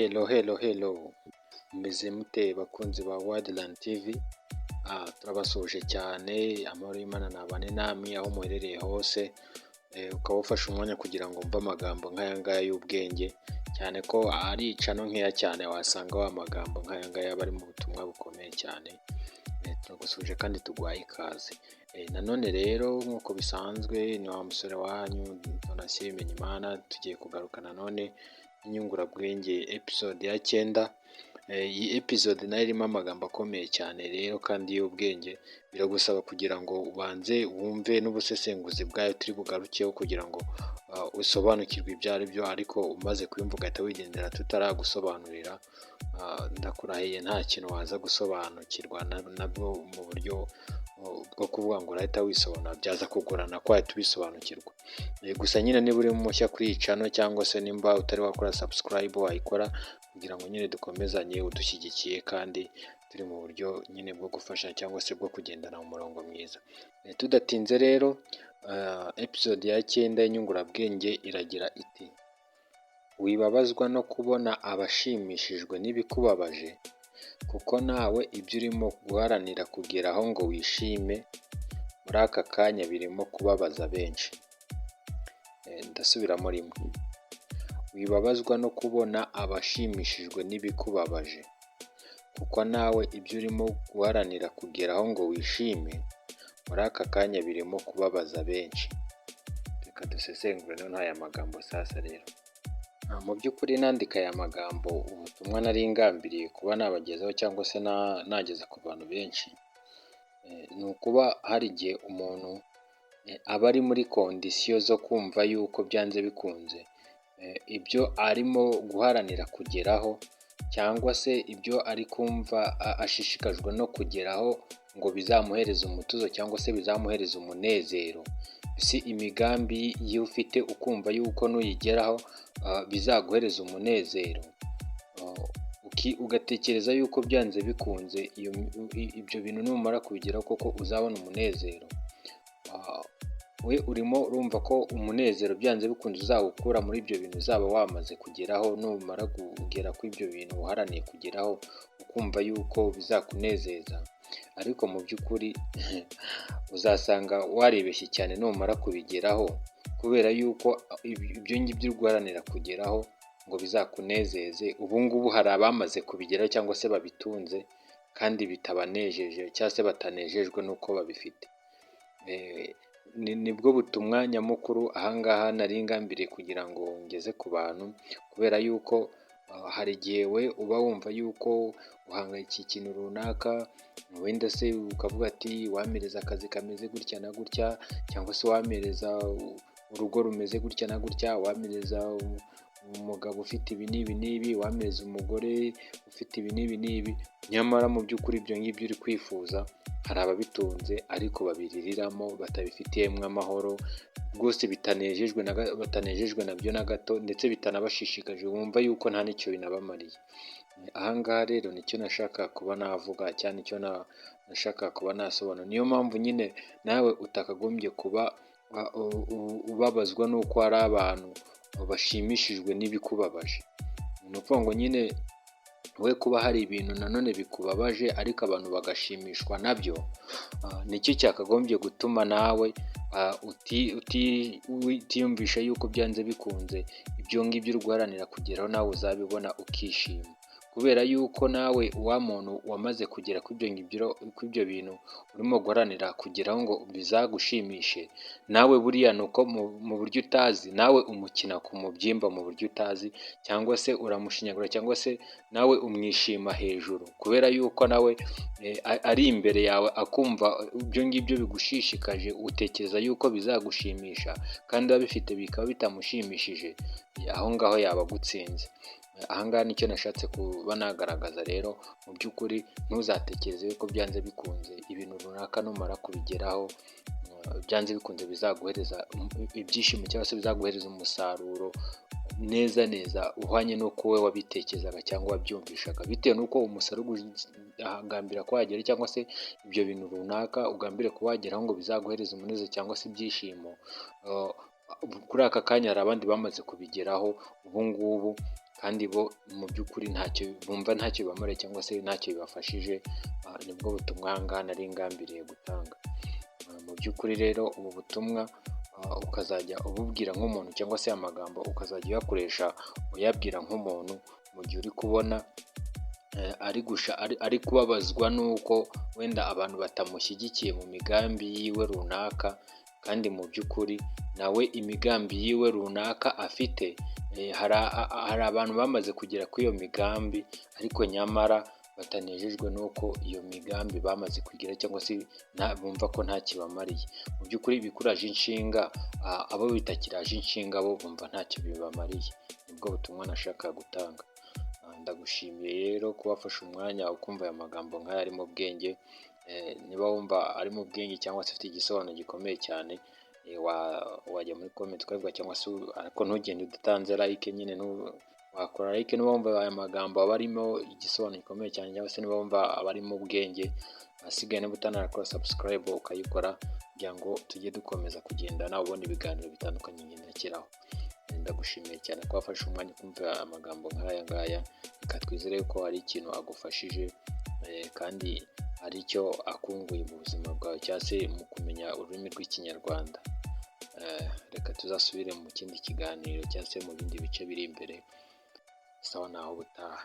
Hello, mumeze mute bakunzi ba Wildland TV? Turabasuhuje cyane, amahoro y'Imana nabane namwe aho muherereye hose, ukaba ufashe umwanya kugira ngo mve amagambo nk'aya ngaya y'ubwenge, cyane ko ari icano nkeya cyane wasanga wa magambo nk'aya ngaya aba ari mu butumwa bukomeye cyane. Turagusuhuje kandi tuguhaye ikaze. Nanone rero nk'uko bisanzwe ni wa musore wanyu Donatien Bimenyimana, tugiye kugaruka nanone inyungurabwenge episode ya 9. Iyi episode nayo irimo amagambo akomeye cyane rero kandi y'ubwenge, biragusaba kugira ngo ubanze wumve n'ubusesenguzi bwayo turi bugarukeho kugira ngo usobanukirwe ibyo ari byo, ariko umaze kuyumva ugahita wigendera tutaragusobanurira, ndakurahiye nta kintu waza gusobanukirwa nabwo mu buryo bwo kuvuga ngo urahita wisobanura, byaza kugorana ko wahita ubisobanukirwa. Gusa nyine niba uri mushya kuri iyi channel cyangwa se nimba utari wakora subscribe wayikora kugira ngo nyine dukomezanye udushyigikiye kandi turi mu buryo nyine bwo gufasha cyangwa se bwo kugendana mu murongo mwiza. Tudatinze rero, episode ya 9 y'inyungurabwenge iragira iti: wibabazwa no kubona abashimishijwe n'ibikubabaje, kuko nawe ibyo urimo guharanira kugeraho ngo wishime muri aka kanya birimo kubabaza benshi. Ndasubiramo rimwe: wibabazwa no kubona abashimishijwe n'ibikubabaje, kuko nawe ibyo urimo guharanira kugeraho ngo wishime muri aka kanya birimo kubabaza benshi. Reka dusesengure noneho aya magambo sasa rero. Mu by'ukuri nandika aya magambo, ubutumwa nari ngambiriye kuba nabagezaho cyangwa se nageza ku bantu benshi, ni ukuba hari igihe umuntu aba ari muri kondisiyo zo kumva yuko byanze bikunze ibyo arimo guharanira kugeraho cyangwa se ibyo ari kumva ashishikajwe no kugeraho ngo bizamuhereza umutuzo cyangwa se bizamuhereza umunezero, si imigambi iyo ufite ukumva yuko nuyigeraho bizaguhereza umunezero, ugatekereza yuko byanze bikunze ibyo bintu numara kubigeraho koko uzabona umunezero. We urimo urumva ko umunezero byanze bikunze uzawukura muri ibyo bintu uzaba wamaze kugeraho, numara kugera kuri ibyo bintu uharaniye kugeraho ukumva yuko bizakunezeza, ariko mu by'ukuri uzasanga waribeshye cyane numara kubigeraho, kubera yuko ibyo ngibyo uri guharanira kugeraho ngo bizakunezeze, ubu ngubu hari abamaze kubigeraho cyangwa se babitunze kandi bitabanejeje cyangwa se batanejejwe n'uko babifite. Nibwo butumwa nyamukuru ahangaha nari ngambiriye kugira ngo ngeze ku bantu, kubera yuko hari igihe we uba wumva yuko uhangayikiye ikintu runaka, wenda se ukavuga ati wamereza akazi kameze gutya na gutya, cyangwa se wamereza urugo rumeze gutya na gutya, wamereza umugabo ufite ibi n'ibi n'ibi, wamereza umugore ufite ibi n'ibi n'ibi, nyamara mu by'ukuri ibyo ngibyo uri kwifuza hari ababitunze ariko babiririramo batabifitiyemo amahoro rwose, batanejejwe nabyo na gato, ndetse bitanabashishikaje, wumva yuko nta n'icyo binabamariye. Ahangaha rero nicyo nashaka kuba navuga cyane, icyo nashaka kuba nasobanura. Niyo mpamvu nyine nawe utakagombye kuba ubabazwa n'uko hari abantu bashimishijwe n'ibikubabaje. Ni ukuvuga ngo nyine we kuba hari ibintu nanone bikubabaje ariko abantu bagashimishwa nabyo, nicyo cyakagombye gutuma nawe utiyumvisha yuko byanze bikunze ibyo ngibyo uri guharanira kugeraho nawe uzabibona ukishima, kubera yuko nawe wa muntu wamaze kugera kuri ibyo bintu urimo guharanira kugeraho ngo bizagushimishe, nawe buriya ni uko mu buryo utazi nawe umukina ku mubyimba mu buryo utazi, cyangwa se uramushinyagura cyangwa se nawe umwishima hejuru, kubera yuko nawe ari imbere yawe akumva ibyo ngibyo bigushishikaje, utekereza yuko bizagushimisha kandi abifite bikaba bitamushimishije, aho ngaho yaba agutsinze. Ahangaha nicyo nashatse kuba nagaragaza rero. Mu by'ukuri ntuzatekereze yuko byanze bikunze ibintu runaka numara kubigeraho byanze bikunze bizaguhereza ibyishimo cyangwa se bizaguhereza umusaruro neza uhwanye n'uko we wabitekerezaga cyangwa wabyumvishaga, bitewe n'uko umusaruro ugambira ko wagera cyangwa se ibyo bintu runaka ugambire ko wageraho ngo bizaguhereza umunezero cyangwa se ibyishimo, kuri aka kanya hari abandi bamaze kubigeraho ubu ngubu kandi bo mu by'ukuri ntacyo bibamariye cyangwa se ntacyo bibafashije. Nibwo butumwa aha ngaha nari ngambiriye gutanga. Mu by'ukuri rero ubu butumwa ukazajya ububwira nk'umuntu cyangwa se amagambo ukazajya uyakoresha uyabwira nk'umuntu mu gihe uri kubona ari kubabazwa n'uko wenda abantu batamushyigikiye mu migambi yiwe runaka, kandi mu by'ukuri nawe imigambi yiwe runaka afite, hari abantu bamaze kugera kuri iyo migambi ariko nyamara batanejejwe n'uko iyo migambi bamaze kugira cyangwa se bumva ko nta kibamariye. Mu by'ukuri ibikuraje inshinga abo bitakiraje inshinga bo bumva ntacyo bibamariye. Nibwo butumwa nashaka gutanga. Ndagushimiye rero kuba wafashe umwanya ukumva aya magambo nk'aya ari mu bwenge. Niba wumva ari mu bwenge cyangwa se afite igisobanuro gikomeye cyane, wajya muri comment ukabivuga, cyangwa se ariko ntugende udatanze like nyine, wakora like niba wumva aya magambo aba arimo igisobanuro gikomeye cyane, cyangwa se niba wumva aba ari mu bwenge. Asigaye niba utarakora subscribe ukayikora kugira ngo tujye dukomeza kugendana ubona ibiganiro bitandukanye ngenda nshyiraho. Ndagushimiye cyane ko wafashe umwanya kumva amagambo nk'aya ngaya. Reka twizere ko hari ikintu agufashije kandi hari icyo akunguye mu buzima bwawe cyangwa se mu kumenya ururimi rw'Ikinyarwanda. Reka tuzasubire mu kindi kiganiro cyangwa se mu bindi bice biri imbere. Sawa naho ubutaha.